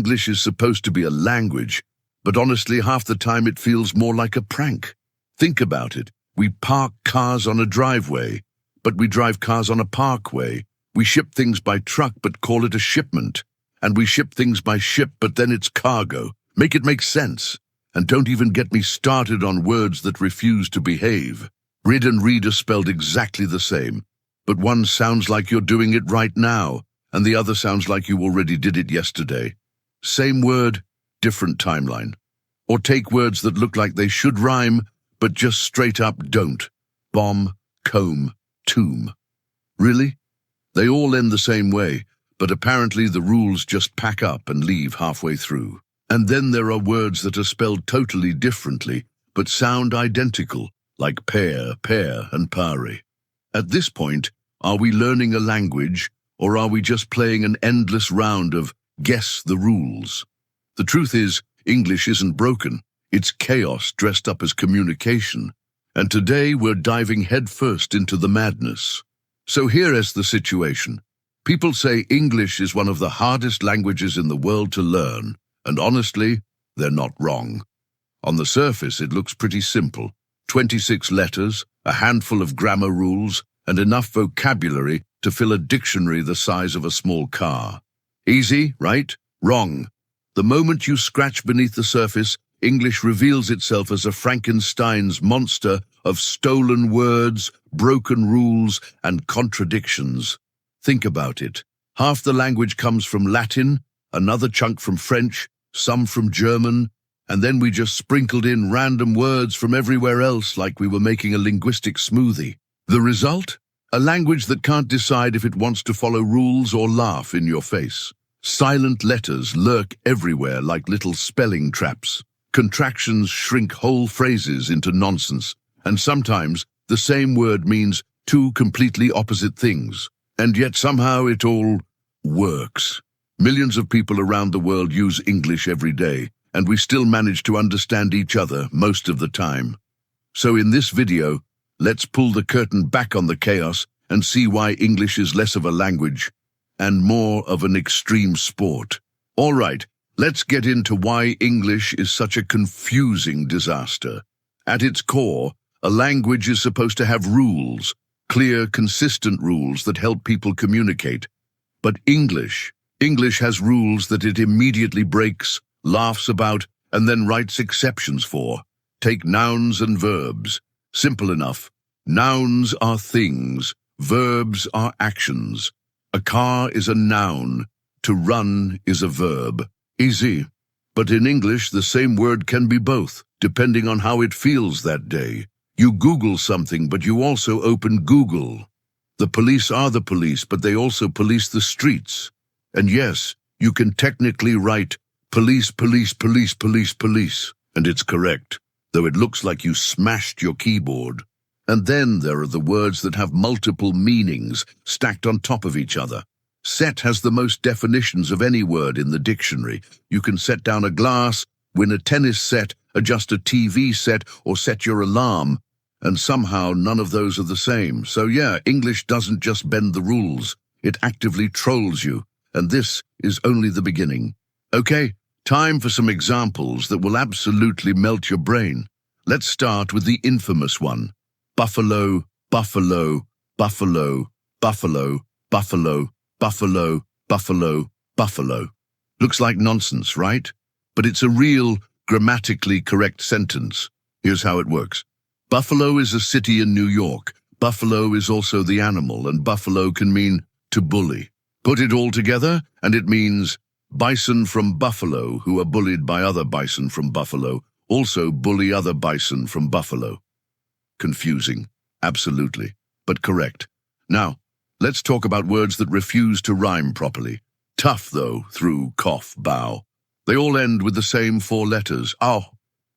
English is supposed to be a language, but honestly, half the time it feels more like a prank. Think about it. We park cars on a driveway, but we drive cars on a parkway. We ship things by truck, but call it a shipment. And we ship things by ship, but then it's cargo. Make it make sense. And don't even get me started on words that refuse to behave. Rid and read are spelled exactly the same, but one sounds like you're doing it right now, and the other sounds like you already did it yesterday. Same word, different timeline. Or take words that look like they should rhyme, but just straight up don't. Bomb, comb, tomb. Really? They all end the same way, but apparently the rules just pack up and leave halfway through. And then there are words that are spelled totally differently, but sound identical, like pear, and pare. At this point, are we learning a language, or are we just playing an endless round of guess the rules? The truth is, English isn't broken. It's chaos dressed up as communication. And today we're diving headfirst into the madness. So here is the situation. People say English is one of the hardest languages in the world to learn, and honestly, they're not wrong. On the surface, it looks pretty simple. 26 letters, a handful of grammar rules, and enough vocabulary to fill a dictionary the size of a small car. Easy, right? Wrong. The moment you scratch beneath the surface, English reveals itself as a Frankenstein's monster of stolen words, broken rules, and contradictions. Think about it. Half the language comes from Latin, another chunk from French, some from German, and then we just sprinkled in random words from everywhere else like we were making a linguistic smoothie. The result? A language that can't decide if it wants to follow rules or laugh in your face. Silent letters lurk everywhere like little spelling traps. Contractions shrink whole phrases into nonsense, and sometimes the same word means two completely opposite things. And yet somehow it all works. Millions of people around the world use English every day, and we still manage to understand each other most of the time. So in this video, let's pull the curtain back on the chaos and see why English is less of a language and more of an extreme sport. All right, let's get into why English is such a confusing disaster. At its core, a language is supposed to have rules, clear, consistent rules that help people communicate. But English has rules that it immediately breaks, laughs about, and then writes exceptions for. Take nouns and verbs. Simple enough. Nouns are things, verbs are actions. A car is a noun, to run is a verb. Easy. But in English, the same word can be both, depending on how it feels that day. You Google something, but you also open Google. The police are the police, but they also police the streets. And yes, you can technically write police, and it's correct, though it looks like you smashed your keyboard. And then there are the words that have multiple meanings stacked on top of each other. Set has the most definitions of any word in the dictionary. You can set down a glass, win a tennis set, adjust a TV set, or set your alarm. And somehow none of those are the same. So yeah, English doesn't just bend the rules. It actively trolls you. And this is only the beginning. Okay, time for some examples that will absolutely melt your brain. Let's start with the infamous one. Buffalo, buffalo, buffalo, buffalo, buffalo, buffalo, buffalo, buffalo. Looks like nonsense, right? But it's a real, grammatically correct sentence. Here's how it works. Buffalo is a city in New York. Buffalo is also the animal, and buffalo can mean to bully. Put it all together, and it means bison from buffalo who are bullied by other bison from buffalo, also bully other bison from buffalo. Confusing, absolutely, but correct. Now, let's talk about words that refuse to rhyme properly. Tough, though, through, cough, bow. They all end with the same 4 letters, ow,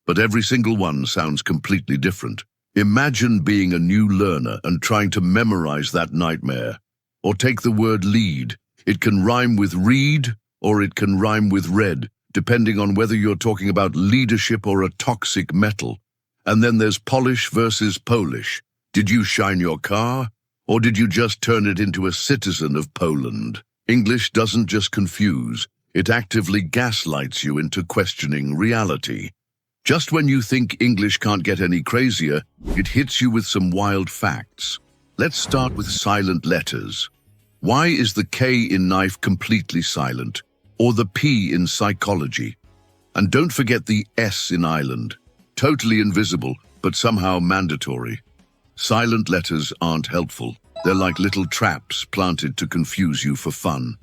but every single one sounds completely different. Imagine being a new learner and trying to memorize that nightmare. Or take the word lead. It can rhyme with read, or it can rhyme with red, depending on whether you're talking about leadership or a toxic metal. And then there's polish versus Polish. Did you shine your car, or did you just turn it into a citizen of Poland? English doesn't just confuse, It actively gaslights you into questioning reality. Just when you think English can't get any crazier, it hits you with some wild facts. Let's start with silent letters. Why is the K in knife completely silent? Or the P in psychology? And don't forget the S in island. Totally invisible, but somehow mandatory. Silent letters aren't helpful. They're like little traps planted to confuse you for fun.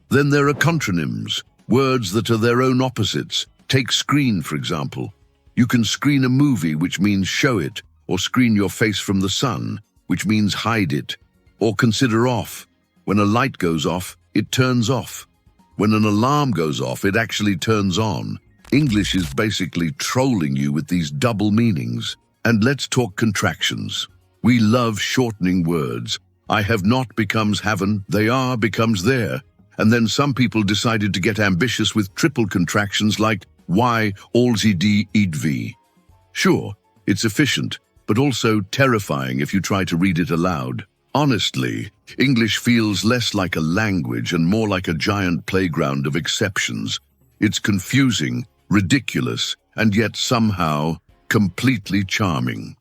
Then there are contronyms, words that are their own opposites. Take screen, for example. You can screen a movie, which means show it, or screen your face from the sun, which means hide it. Or consider off. When a light goes off, it turns off. When an alarm goes off, it actually turns on. English is basically trolling you with these double meanings. And let's talk contractions. We love shortening words. I have not becomes haven't, they are becomes there. And then some people decided to get ambitious with triple contractions like Y, all's d, ed v. Sure, it's efficient, but also terrifying if you try to read it aloud. Honestly, English feels less like a language and more like a giant playground of exceptions. It's confusing, ridiculous, and yet somehow completely charming.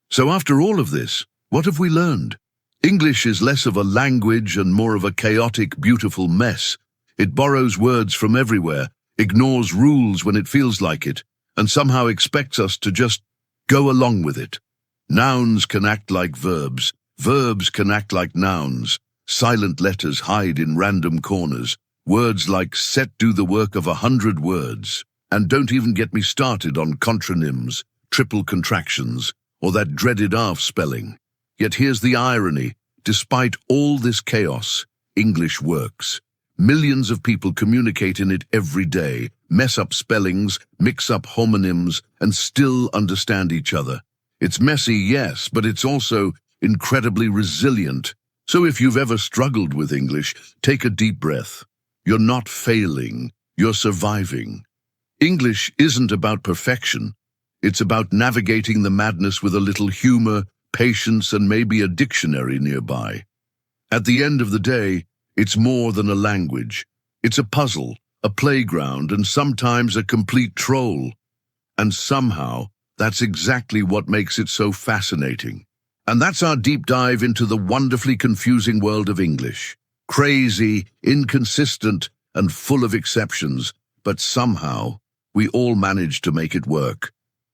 So after all of this, what have we learned? English is less of a language and more of a chaotic, beautiful mess. It borrows words from everywhere, ignores rules when it feels like it, and somehow expects us to just go along with it. Nouns can act like verbs. Verbs can act like nouns. Silent letters hide in random corners. Words like set do the work of 100 words. And don't even get me started on contronyms, triple contractions, or that dreaded ARF spelling. Yet here's the irony. Despite all this chaos, English works. Millions of people communicate in it every day, mess up spellings, mix up homonyms, and still understand each other. It's messy, yes, but it's also incredibly resilient. So if you've ever struggled with English, take a deep breath. You're not failing, you're surviving. English isn't about perfection. It's about navigating the madness with a little humor, patience, and maybe a dictionary nearby. At the end of the day, it's more than a language. It's a puzzle, a playground, and sometimes a complete troll. And somehow, that's exactly what makes it so fascinating. And that's our deep dive into the wonderfully confusing world of English. Crazy, inconsistent, and full of exceptions, but somehow, we all manage to make it work.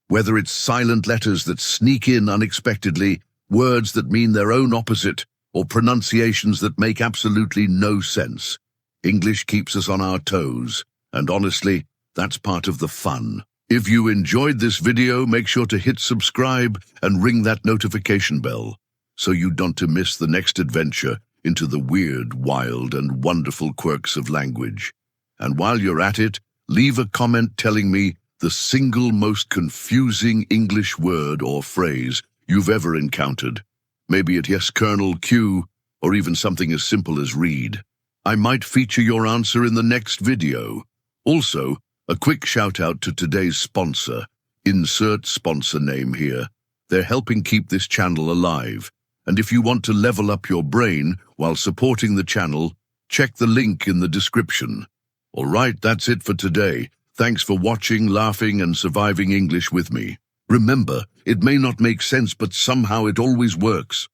Whether it's silent letters that sneak in unexpectedly, words that mean their own opposite, or pronunciations that make absolutely no sense. English keeps us on our toes, and honestly, that's part of the fun. If you enjoyed this video, make sure to hit subscribe and ring that notification bell, so you don't miss the next adventure into the weird, wild, and wonderful quirks of language. And while you're at it, leave a comment telling me the single most confusing English word or phrase you've ever encountered. Maybe it yes, Colonel Q, or even something as simple as read. I might feature your answer in the next video. Also, a quick shout out to today's sponsor. Insert sponsor name here. They're helping keep this channel alive. And if you want to level up your brain while supporting the channel, check the link in the description. Alright, that's it for today. Thanks for watching, laughing, and surviving English with me. Remember, it may not make sense, but somehow it always works.